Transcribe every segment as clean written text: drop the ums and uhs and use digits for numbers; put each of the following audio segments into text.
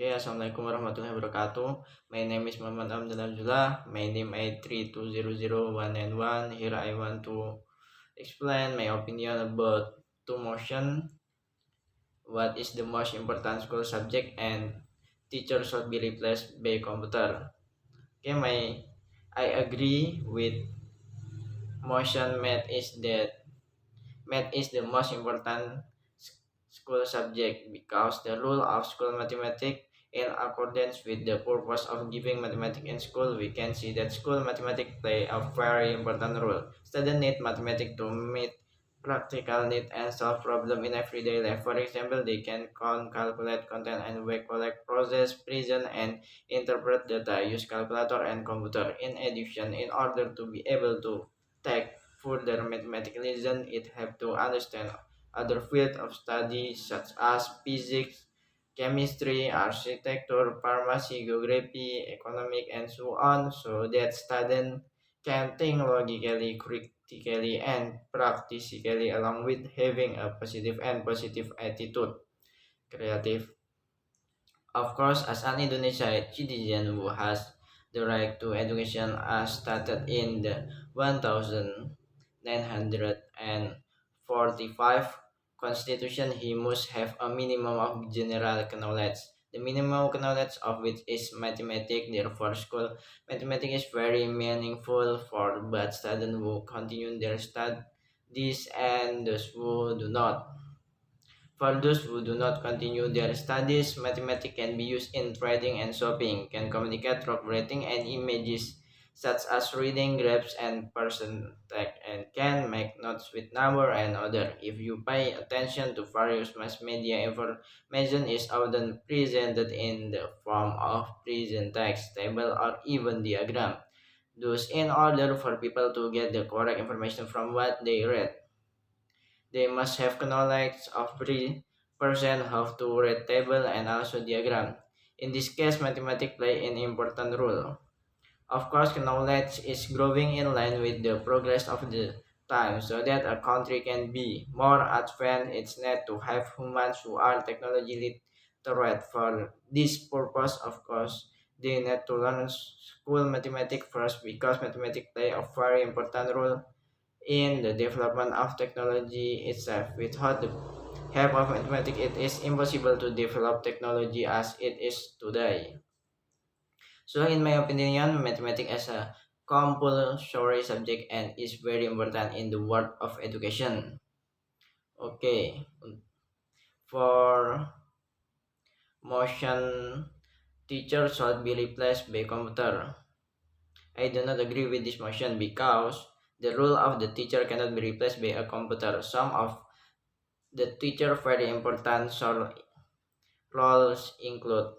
Okay, Assalamualaikum warahmatullahi wabarakatuh. My name is Muhammad Amjad Abdullah. My name is 3200191. Here I want to explain my opinion about two motion. What is the most important school subject and teacher should be replaced by computer. Okay, I agree with motion math is the most important school subject because the rule of school mathematics in accordance with the purpose of giving mathematics in school, we can see that school mathematics play a very important role. Students need mathematics to meet practical need and solve problem in everyday life. For example, they can count, calculate content, and work collect, process, present, and interpret data, use calculator and computer. In addition, in order to be able to take further mathematical lesson, it have to understand other fields of study such as physics, chemistry, architecture, pharmacy, geography, economic, and so on, so that students can think logically, critically, and practically along with having a positive attitude. Creative. Of course, as an Indonesian citizen who has the right to education as stated in the 1945 Constitution, he must have a minimum of general knowledge. The minimum knowledge of which is mathematics. Therefore, school mathematics is very meaningful for both students who continue their studies and those who do not. For those who do not continue their studies, mathematics can be used in trading and shopping, can communicate through writing and images, such as reading graphs and percentage, and can make notes with number and other. If you pay attention to various mass media, information is often presented in the form of present text, table, or even diagram. Thus, in order for people to get the correct information from what they read, they must have knowledge of percent how to read table and also diagram. In this case, mathematics play an important role. Of course, knowledge is growing in line with the progress of the time, so that a country can be more advanced. It's need to have humans who are technology literate. For this purpose, of course, they need to learn school mathematics first because mathematics play a very important role in the development of technology itself. Without the help of mathematics, it is impossible to develop technology as it is today. So, in my opinion, mathematics is a compulsory subject and is very important in the world of education. Okay, for motion, teacher should be replaced by computer. I do not agree with this motion because the role of the teacher cannot be replaced by a computer. Some of the teacher very important roles include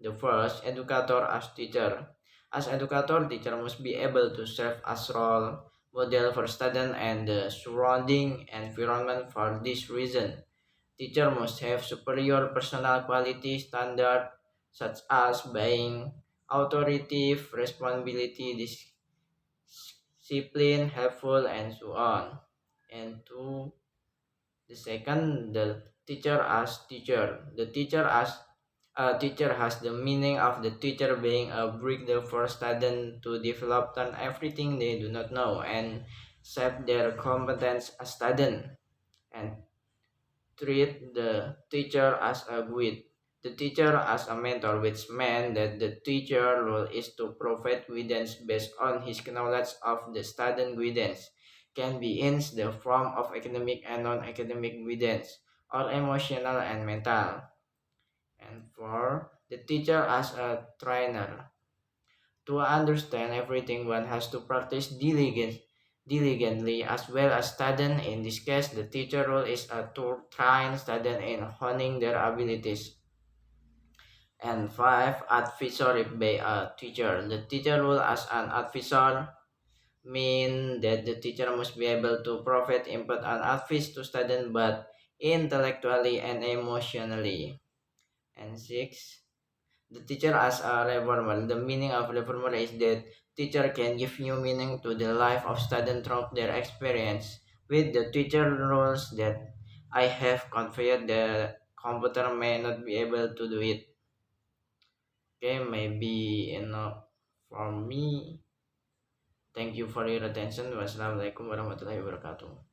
the first, educator as teacher. As educator, teacher must be able to serve as role model for student and the surrounding environment. For this reason, teacher must have superior personal quality standard such as being authoritative, responsibility, discipline, helpful, and so on. And two, the second, the teacher as teacher. The teacher as a teacher has the meaning of the teacher being a bridge for students to develop on everything they do not know and shape their competence as student, and treat the teacher as a guide. The teacher as a mentor, which meant that the teacher role is to provide guidance based on his knowledge of the student. Guidance can be in the form of academic and non-academic guidance, or emotional and mental. And four, the teacher as a trainer. To understand everything, one has to practice diligently as well as student. In this case, the teacher role is to train student in honing their abilities. And five, advisory by a teacher. The teacher role as an advisor mean that the teacher must be able to provide input and advice to student, but intellectually and emotionally. And six, the teacher as a reformer. The meaning of reformer is that teacher can give new meaning to the life of student through their experience. With the teacher rules that I have conveyed, the computer may not be able to do it. Okay, maybe enough for me. Thank you for your attention. Wassalamualaikum warahmatullahi wabarakatuh.